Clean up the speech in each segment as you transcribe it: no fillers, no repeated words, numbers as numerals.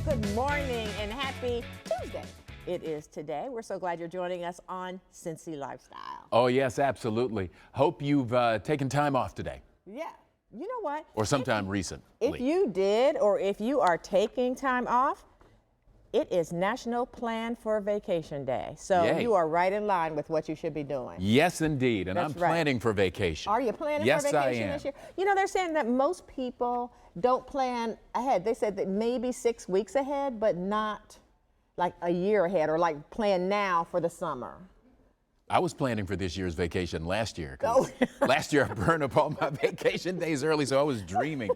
Good morning and happy Tuesday. It is today. We're so glad you're joining us on Cincy Lifestyle. Oh, yes, absolutely. Hope you've taken time off today. Yeah. You know what? Or sometime recently. If you did, or if you are taking time off, it is National Plan for Vacation Day. So Yay. You are right in line with what you should be doing. Yes, indeed. And That's I'm right. planning for vacation. Are you planning yes, for vacation I am. this year? You know, they're saying that most people don't plan ahead. They said that maybe 6 weeks ahead, but not like a year ahead, or like plan now for the summer. I was planning for this year's vacation last year. 'Cause last year I burned up all my vacation days early, so I was dreaming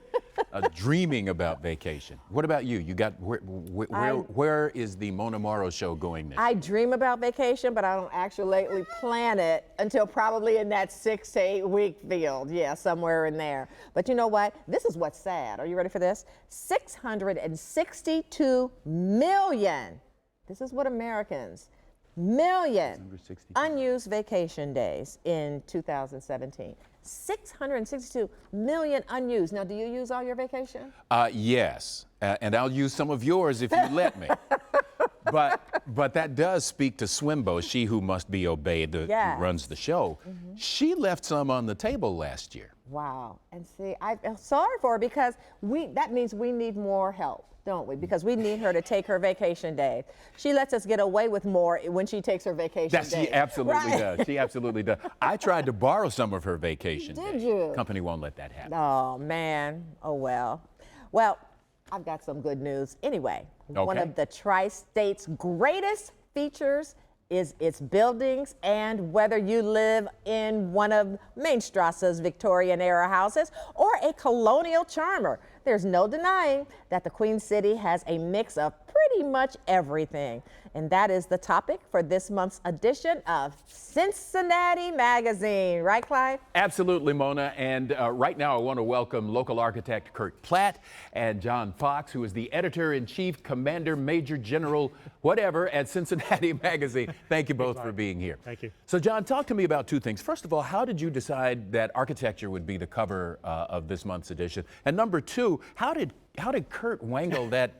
about vacation. What about you? You got where is the Mona Morrow show going next? I dream about vacation, but I don't actually plan it until probably in that 6 to 8 week field. Yeah, somewhere in there. But you know what? This is what's sad. Are you ready for this? 662 million. This is what Americans. Million unused vacation days in 2017. 662 million unused. Now, do you use all your vacation? Yes, and I'll use some of yours if you let me. But that does speak to Swimbo, she who must be obeyed, who runs the show. Mm-hmm. She left some on the table last year. Wow. And see, I feel sorry for her because that means we need more help, don't we? Because we need her to take her vacation day. She lets us get away with more when she takes her vacation day. She absolutely does. She absolutely does. I tried to borrow some of her vacation Did days. you? Company won't let that happen. Oh, man. Oh, well. Well, I've got some good news. Anyway, one of the Tri-State's greatest features is its buildings, and whether you live in one of MainStrasse's Victorian-era houses or a colonial charmer, there's no denying that the Queen City has a mix of pretty much everything. And that is the topic for this month's edition of Cincinnati Magazine. Right, Clive? Absolutely, Mona. And right now I want to welcome local architect Kurt Platt and John Fox, who is the editor-in-chief, commander, major general, whatever, at Cincinnati Magazine. Thank you both for being here. Thank you. So, John, talk to me about two things. First of all, how did you decide that architecture would be the cover of this month's edition? And number two, how did Kurt wangle that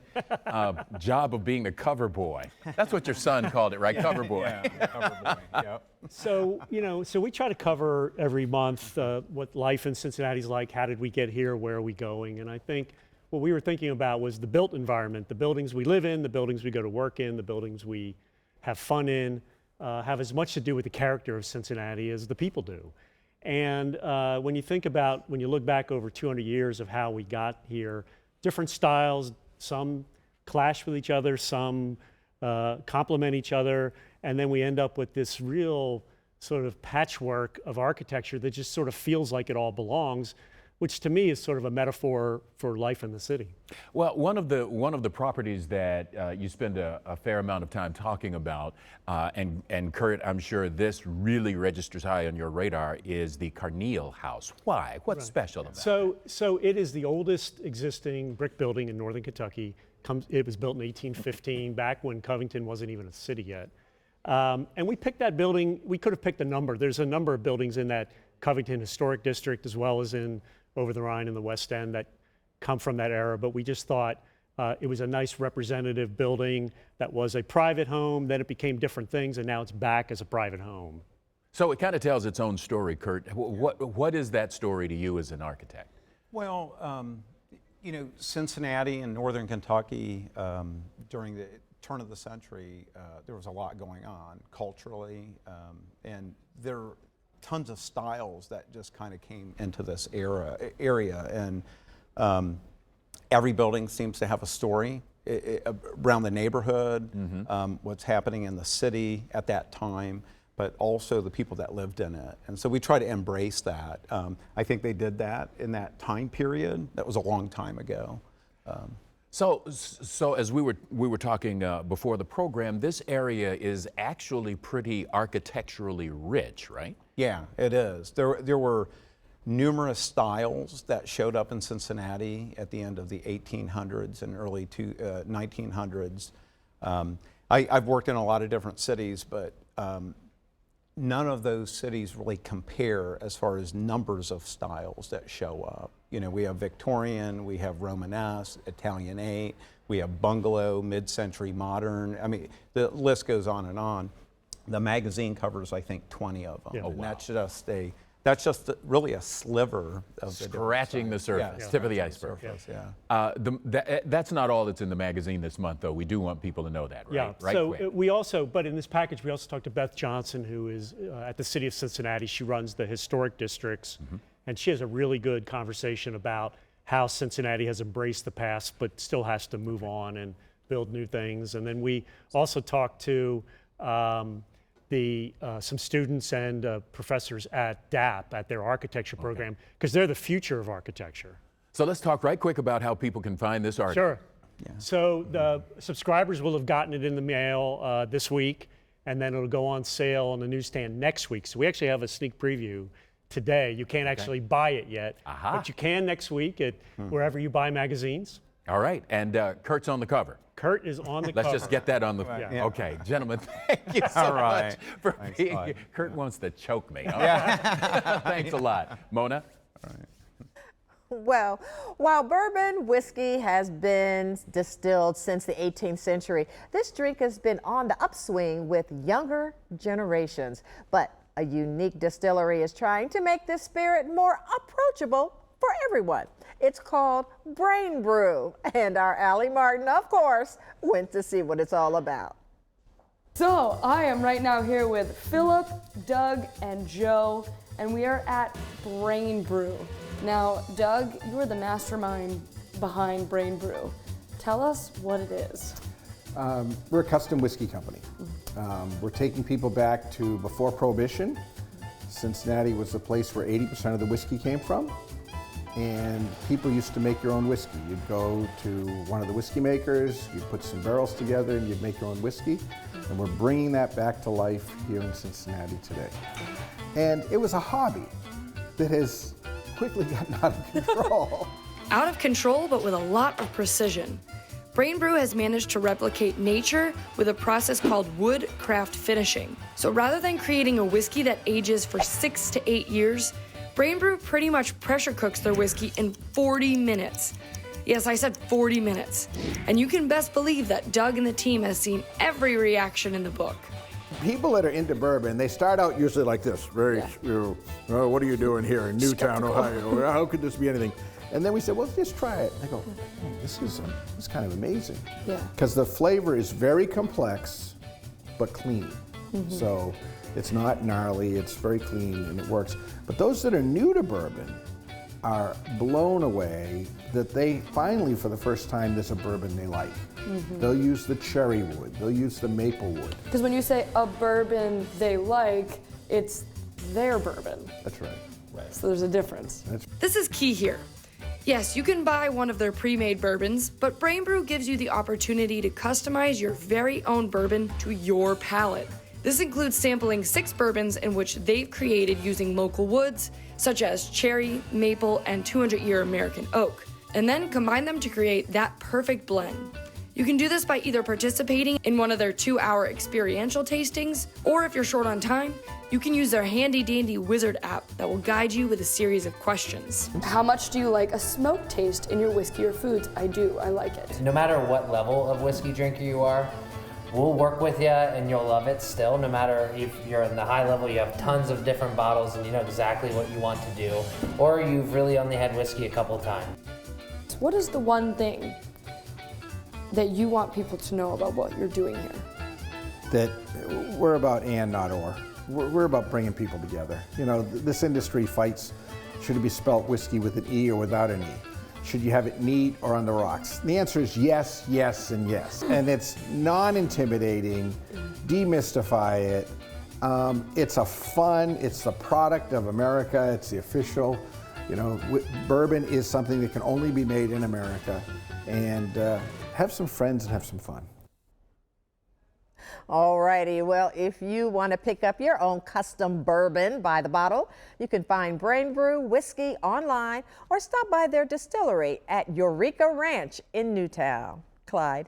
job of being the cover boy? That's what your son called it, right? Cover boy. Yeah, cover boy. Yep. So, so we try to cover every month what life in Cincinnati's like. How did we get here? Where are we going? And I think what we were thinking about was the built environment, the buildings we live in, the buildings we go to work in, the buildings we have fun in, have as much to do with the character of Cincinnati as the people do. And when you look back over 200 years of how we got here, different styles, some clash with each other, some complement each other, and then we end up with this real sort of patchwork of architecture that just sort of feels like it all belongs, which to me is sort of a metaphor for life in the city. Well, one of the properties that you spend a fair amount of time talking about, and Kurt, I'm sure this really registers high on your radar, is the Colonial house. Why? What's special about it? So it is the oldest existing brick building in northern Kentucky. It was built in 1815, back when Covington wasn't even a city yet. And we picked that building. We could have picked a number. There's a number of buildings in that Covington Historic District, as well as in over the Rhine and the West End, that come from that era, but we just thought it was a nice representative building that was a private home, then it became different things, and now it's back as a private home. So it kind of tells its own story, Kurt. What is that story to you as an architect? Well, Cincinnati and northern Kentucky, during the turn of the century, there was a lot going on culturally, and there tons of styles that just kind of came into this area, and every building seems to have a story around the neighborhood, what's happening in the city at that time, but also the people that lived in it. And so we try to embrace that. I think they did that in that time period. That was a long time ago. So as we were talking before the program, this area is actually pretty architecturally rich, right? Yeah, it is. There were numerous styles that showed up in Cincinnati at the end of the 1800s and early 1900s. I've worked in a lot of different cities, but none of those cities really compare as far as numbers of styles that show up. You know, we have Victorian, we have Romanesque, Italianate, We have bungalow, mid-century, modern. I mean, the list goes on and on. The magazine covers, I think, 20 of them. Yeah. And that's just really a sliver of the Scratching the surface, tip of the iceberg. That's not all that's in the magazine this month, though. We do want people to know that, right? Yeah. Right, So quick. we also, but in this package, we also talked to Beth Johnson, who is at the City of Cincinnati. She runs the historic districts, and she has a really good conversation about how Cincinnati has embraced the past, but still has to move on and build new things. And then we also talked to some students and professors at DAP, at their architecture program, because they're the future of architecture. So let's talk right quick about how people can find this article. Sure. Yeah. So the subscribers will have gotten it in the mail this week, and then it'll go on sale on the newsstand next week. So we actually have a sneak preview today. You can't actually buy it yet, but you can next week at wherever you buy magazines. All right, and Kurt's on the cover. Kurt is on the cover. Let's just get that on the. Yeah. Okay, gentlemen, thank you so much for being here. Kurt wants to choke me. Thanks a lot, Mona. All right. Well, while bourbon whiskey has been distilled since the 18th century, this drink has been on the upswing with younger generations. But a unique distillery is trying to make this spirit more approachable for everyone. It's called Brain Brew, and our Allie Martin, of course, went to see what it's all about. So I am right now here with Philip, Doug, and Joe, and we are at Brain Brew. Now, Doug, you are the mastermind behind Brain Brew. Tell us what it is. We're a custom whiskey company. We're taking people back to before Prohibition. Cincinnati was the place where 80% of the whiskey came from. And people used to make your own whiskey. You'd go to one of the whiskey makers, you'd put some barrels together, and you'd make your own whiskey. And we're bringing that back to life here in Cincinnati today. And it was a hobby that has quickly gotten out of control. Out of control, but with a lot of precision. Brain Brew has managed to replicate nature with a process called wood craft finishing. So rather than creating a whiskey that ages for 6 to 8 years, Brain Brew pretty much pressure cooks their whiskey in 40 minutes. Yes, I said 40 minutes. And you can best believe that Doug and the team has seen every reaction in the book. People that are into bourbon, they start out usually like this, very, oh, what are you doing here in Newtown, Ohio? How could this be anything? And then we said, well, just try it. They go, oh, this is kind of amazing. Yeah. Because the flavor is very complex, but clean. So it's not gnarly, it's very clean, and it works. But those that are new to bourbon are blown away that they finally, for the first time, there's a bourbon they like. They'll use the cherry wood, they'll use the maple wood. Because when you say a bourbon they like, it's their bourbon. That's right. So there's a difference. This is key here. Yes, you can buy one of their pre-made bourbons, but Brain Brew gives you the opportunity to customize your very own bourbon to your palate. This includes sampling 6 bourbons in which they've created using local woods, such as cherry, maple, and 200-year American oak, and then combine them to create that perfect blend. You can do this by either participating in one of their 2-hour experiential tastings, or if you're short on time, you can use their handy-dandy wizard app that will guide you with a series of questions. How much do you like a smoke taste in your whiskey or foods? I do, I like it. No matter what level of whiskey drinker you are, we'll work with you and you'll love it still. No matter if you're in the high level, you have tons of different bottles and you know exactly what you want to do, or you've really only had whiskey a couple times. What is the one thing that you want people to know about what you're doing here? That we're about and, not or. We're about bringing people together. You know, this industry fights, should it be spelt whiskey with an E or without an E? Should you have it neat or on the rocks? And the answer is yes, yes, and yes. And it's non-intimidating, demystify it. It's it's the product of America, it's the official, you know, bourbon is something that can only be made in America. And have some friends and have some fun. All righty, well, if you want to pick up your own custom bourbon by the bottle, you can find Brain Brew Whiskey online or stop by their distillery at Eureka Ranch in Newtown. Clyde.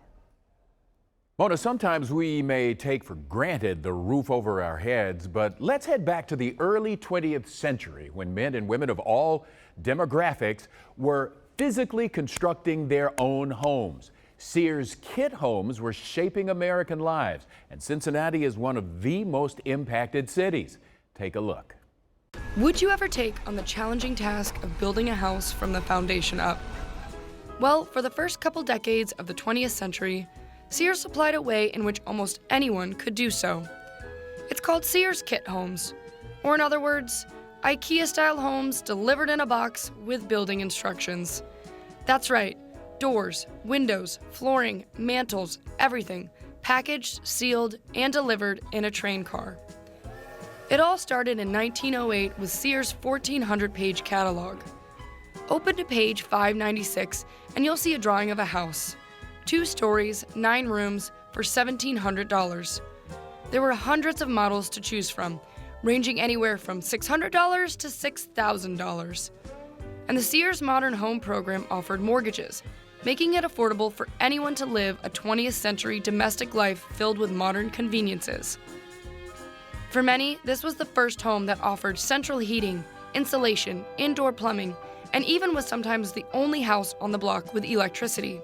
Mona, sometimes we may take for granted the roof over our heads, but let's head back to the early 20th century when men and women of all demographics were physically constructing their own homes. Sears Kit Homes were shaping American lives, and Cincinnati is one of the most impacted cities. Take a look. Would you ever take on the challenging task of building a house from the foundation up? Well, for the first couple decades of the 20th century, Sears supplied a way in which almost anyone could do so. It's called Sears Kit Homes, or in other words, IKEA-style homes delivered in a box with building instructions. That's right, doors, windows, flooring, mantles, everything, packaged, sealed, and delivered in a train car. It all started in 1908 with Sears' 1,400-page catalog. Open to page 596 and you'll see a drawing of a house. 2 stories, 9 rooms for $1,700. There were hundreds of models to choose from, ranging anywhere from $600 to $6,000. And the Sears Modern Home program offered mortgages, making it affordable for anyone to live a 20th century domestic life filled with modern conveniences. For many, this was the first home that offered central heating, insulation, indoor plumbing, and even was sometimes the only house on the block with electricity.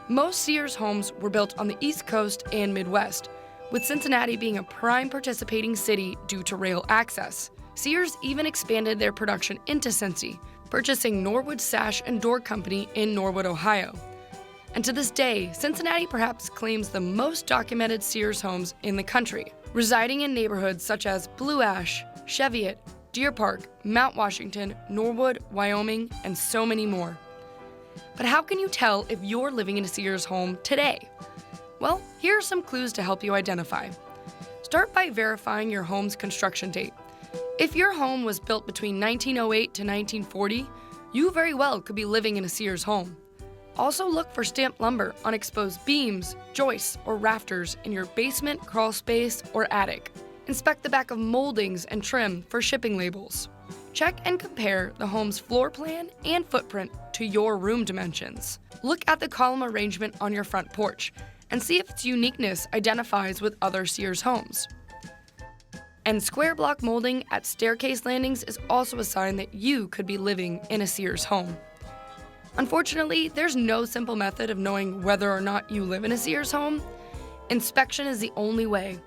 Most Sears homes were built on the East Coast and Midwest, with Cincinnati being a prime participating city due to rail access. Sears even expanded their production into Cincy, purchasing Norwood Sash and Door Company in Norwood, Ohio. And to this day, Cincinnati perhaps claims the most documented Sears homes in the country, residing in neighborhoods such as Blue Ash, Cheviot, Deer Park, Mount Washington, Norwood, Wyoming, and so many more. But how can you tell if you're living in a Sears home today? Well, here are some clues to help you identify. Start by verifying your home's construction date. If your home was built between 1908 to 1940, you very well could be living in a Sears home. Also look for stamped lumber on exposed beams, joists, or rafters in your basement, crawl space, or attic. Inspect the back of moldings and trim for shipping labels. Check and compare the home's floor plan and footprint to your room dimensions. Look at the column arrangement on your front porch and see if its uniqueness identifies with other Sears homes. And square block molding at staircase landings is also a sign that you could be living in a Sears home. Unfortunately, there's no simple method of knowing whether or not you live in a Sears home. Inspection is the only way.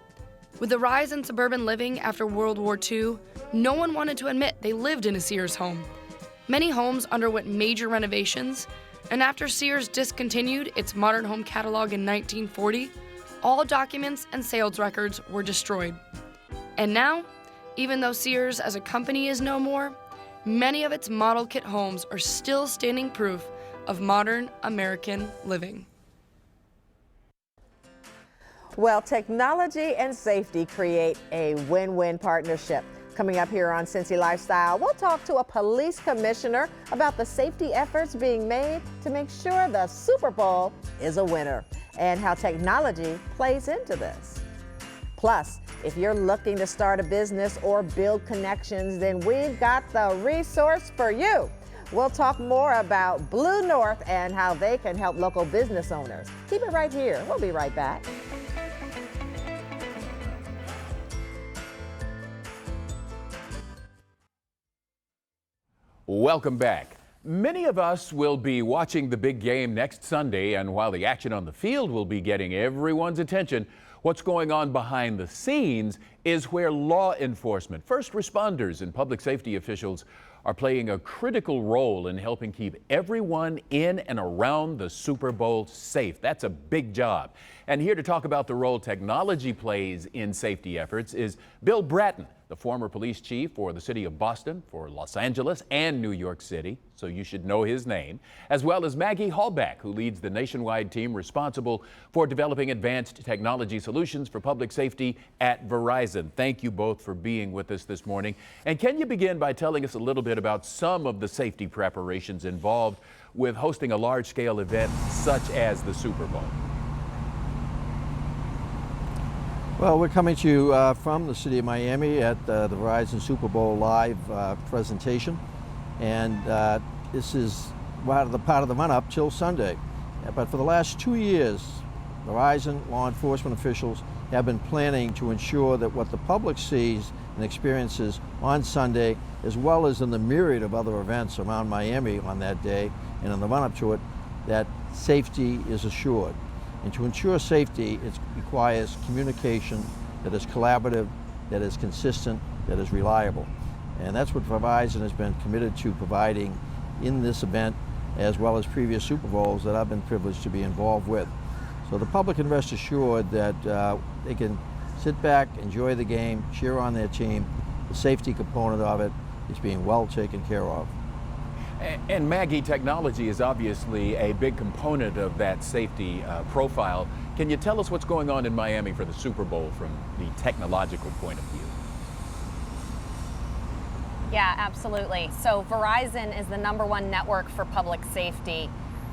With the rise in suburban living after World War II, no one wanted to admit they lived in a Sears home. Many homes underwent major renovations, and after Sears discontinued its modern home catalog in 1940, all documents and sales records were destroyed. And now, even though Sears as a company is no more, many of its model kit homes are still standing proof of modern American living. Well, technology and safety create a win-win partnership. Coming up here on Cincy Lifestyle, we'll talk to a police commissioner about the safety efforts being made to make sure the Super Bowl is a winner and how technology plays into this. Plus, if you're looking to start a business or build connections, then we've got the resource for you. We'll talk more about Blue North and how they can help local business owners. Keep it right here. We'll be right back. Welcome back. Many of us will be watching the big game next Sunday, and while the action on the field will be getting everyone's attention, what's going on behind the scenes is where law enforcement, first responders, and public safety officials are playing a critical role in helping keep everyone in and around the Super Bowl safe. That's a big job. And here to talk about the role technology plays in safety efforts is Bill Bratton, the former police chief for the city of Boston, for Los Angeles and New York City, so you should know his name, as well as Maggie Hallback, who leads the nationwide team responsible for developing advanced technology solutions for public safety at Verizon. Thank you both for being with us this morning. And can you begin by telling us a little bit about some of the safety preparations involved with hosting a large-scale event such as the Super Bowl? Well, we're coming to you from the city of Miami at the Verizon Super Bowl Live presentation, and this is part of the run-up till Sunday. But for the last 2 years, Verizon law enforcement officials have been planning to ensure that what the public sees and experiences on Sunday, as well as in the myriad of other events around Miami on that day and in the run-up to it, that safety is assured. And to ensure safety, it requires communication that is collaborative, that is consistent, that is reliable. And that's what Verizon has been committed to providing in this event, as well as previous Super Bowls that I've been privileged to be involved with. So the public can rest assured that they can sit back, enjoy the game, cheer on their team. The safety component of it is being well taken care of. And Maggie, technology is obviously a big component of that safety profile. Can you tell us what's going on in Miami for the Super Bowl from the technological point of view? Yeah, absolutely. So Verizon is the #1 network for public safety.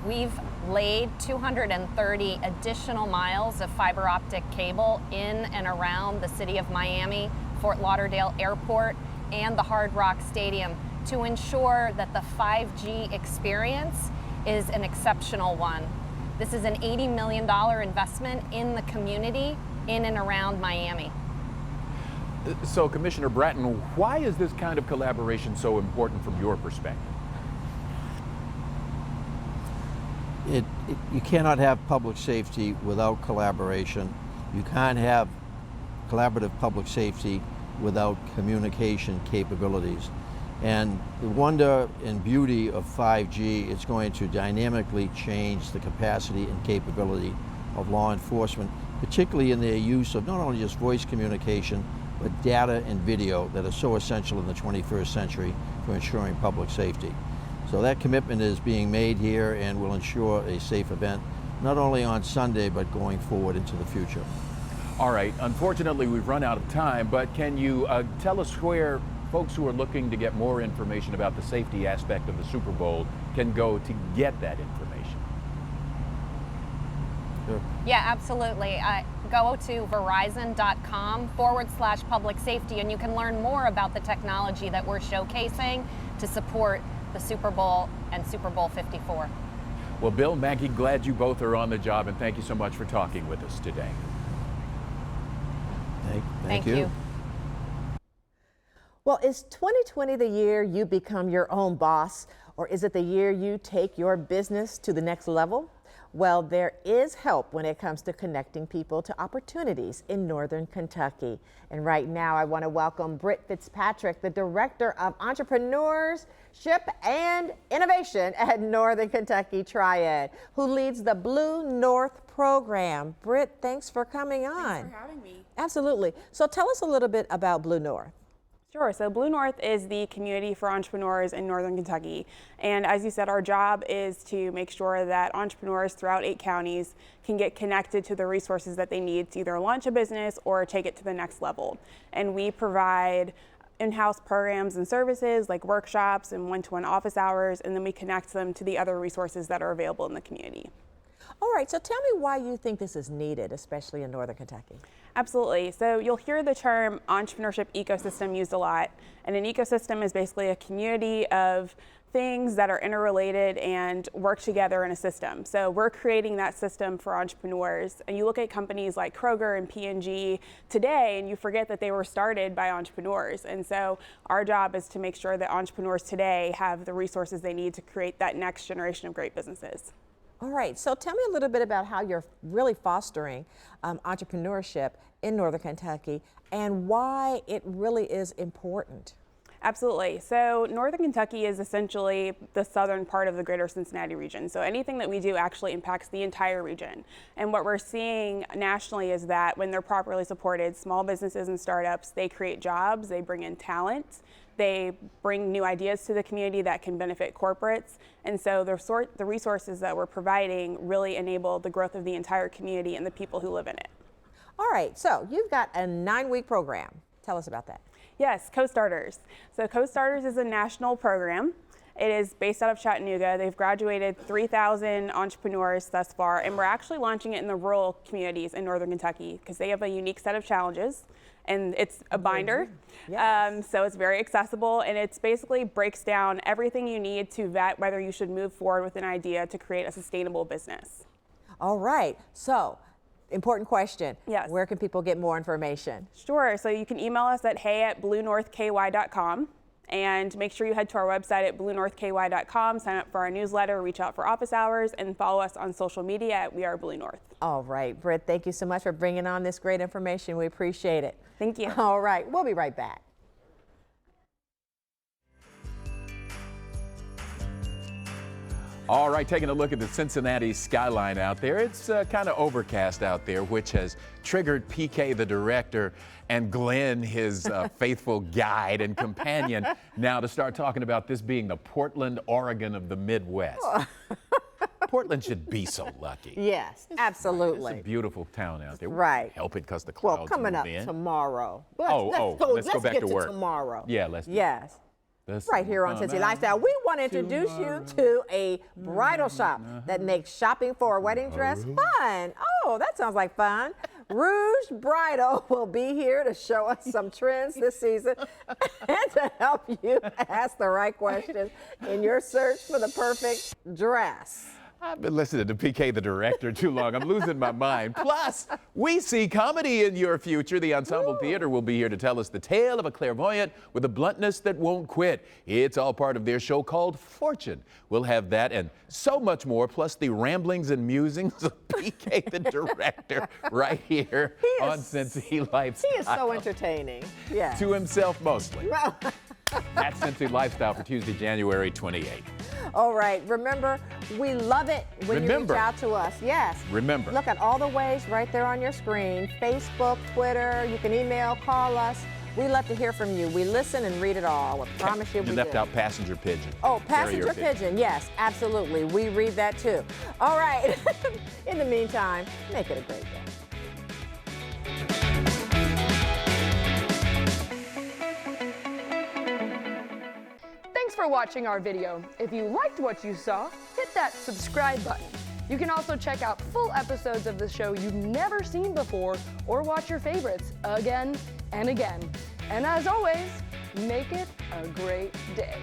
We've laid 230 additional miles of fiber optic cable in and around the city of Miami, Fort Lauderdale Airport, and the Hard Rock Stadium to ensure that the 5G experience is an exceptional one. This is an $80 million investment in the community in and around Miami. So, Commissioner Bratton, why is this kind of collaboration so important from your perspective? You cannot have public safety without collaboration. You can't have collaborative public safety without communication capabilities. And the wonder and beauty of 5G is going to dynamically change the capacity and capability of law enforcement, particularly in their use of not only just voice communication, but data and video that are so essential in the 21st century for ensuring public safety. So that commitment is being made here and will ensure a safe event, not only on Sunday, but going forward into the future. All right, unfortunately, we've run out of time, but can you tell us where folks who are looking to get more information about the safety aspect of the Super Bowl can go to get that information? Sure. Yeah, absolutely. Go to verizon.com/public safety and you can learn more about the technology that we're showcasing to support the Super Bowl and Super Bowl 54. Well, Bill, Maggie, glad you both are on the job, and thank you so much for talking with us today. Thank you. Well, is 2020 the year you become your own boss, or is it the year you take your business to the next level? Well, there is help when it comes to connecting people to opportunities in Northern Kentucky. And right now, I want to welcome Britt Fitzpatrick, the Director of Entrepreneurship and Innovation at Northern Kentucky Triad, who leads the Blue North program. Britt, thanks for coming on. Thanks for having me. Absolutely. So tell us a little bit about Blue North. Sure. So Blue North is the community for entrepreneurs in Northern Kentucky. And as you said, our job is to make sure that entrepreneurs throughout 8 counties can get connected to the resources that they need to either launch a business or take it to the next level. And we provide in-house programs and services like workshops and one-to-one office hours, and then we connect them to the other resources that are available in the community. All right, so tell me why you think this is needed, especially in Northern Kentucky. Absolutely. So you'll hear the term entrepreneurship ecosystem used a lot. And an ecosystem is basically a community of things that are interrelated and work together in a system. So we're creating that system for entrepreneurs. And you look at companies like Kroger and P&G today, and you forget that they were started by entrepreneurs. And so our job is to make sure that entrepreneurs today have the resources they need to create that next generation of great businesses. All right, so tell me a little bit about how you're really fostering entrepreneurship in Northern Kentucky and why it really is important. Absolutely. So Northern Kentucky is essentially the southern part of the greater Cincinnati region. So anything that we do actually impacts the entire region. And what we're seeing nationally is that when they're properly supported, small businesses and startups, they create jobs, they bring in talent, they bring new ideas to the community that can benefit corporates. And so the resources that we're providing really enable the growth of the entire community and the people who live in it. All right, so you've got a 9-week program. Tell us about that. Yes, Co-Starters. So Co-Starters is a national program. It is based out of Chattanooga. They've graduated 3,000 entrepreneurs thus far, and we're actually launching it in the rural communities in Northern Kentucky because they have a unique set of challenges. And it's a binder, Yes. so it's very accessible, and it basically breaks down everything you need to vet whether you should move forward with an idea to create a sustainable business. All right, so important question. Yes. Where can people get more information? Sure, so you can email us at hey@bluenorthky.com, And make sure you head to our website at bluenorthky.com, sign up for our newsletter, reach out for office hours, and follow us on social media at We Are Blue North. All right, Britt, thank you so much for bringing on this great information. We appreciate it. Thank you. All right, we'll be right back. All right, taking a look at the Cincinnati skyline out there. It's kind of overcast out there, which has triggered PK, the director, and Glenn, his faithful guide and companion, now to start talking about this being the Portland, Oregon of the Midwest. Portland should be so lucky. Yes, absolutely. It's a beautiful town out there. Right. Help it because the clouds Well, coming move up in. tomorrow. Let's go back get to work. Tomorrow. Yeah, let's do Yes. Let's Right here on Cincy Lifestyle. We want to introduce you to a bridal shop that makes shopping for a wedding dress fun. Oh, that sounds like fun. Rouge Bridal will be here to show us some trends this season and to help you ask the right questions in your search for the perfect dress. I've been listening to PK, the director, too long. I'm losing my mind. Plus, we see comedy in your future. The Ensemble Theater will be here to tell us the tale of a clairvoyant with a bluntness that won't quit. It's all part of their show called Fortune. We'll have that and so much more, plus the ramblings and musings of PK, the director, right here on Cincy Lifestyle. He is so entertaining. Yeah. To himself mostly. That's Cincy Lifestyle for Tuesday, January 28th. All right, remember, we love it when you reach out to us. Yes. Remember. Look at all the ways right there on your screen. Facebook, Twitter, you can email, call us. We love to hear from you. We listen and read it all. I promise you we do. You left out passenger pigeon. Oh, passenger pigeon. Yes, absolutely. We read that too. All right. In the meantime, make it a great day. Thanks for watching our video. If you liked what you saw, hit that subscribe button. You can also check out full episodes of the show you've never seen before or watch your favorites again and again. And as always, make it a great day.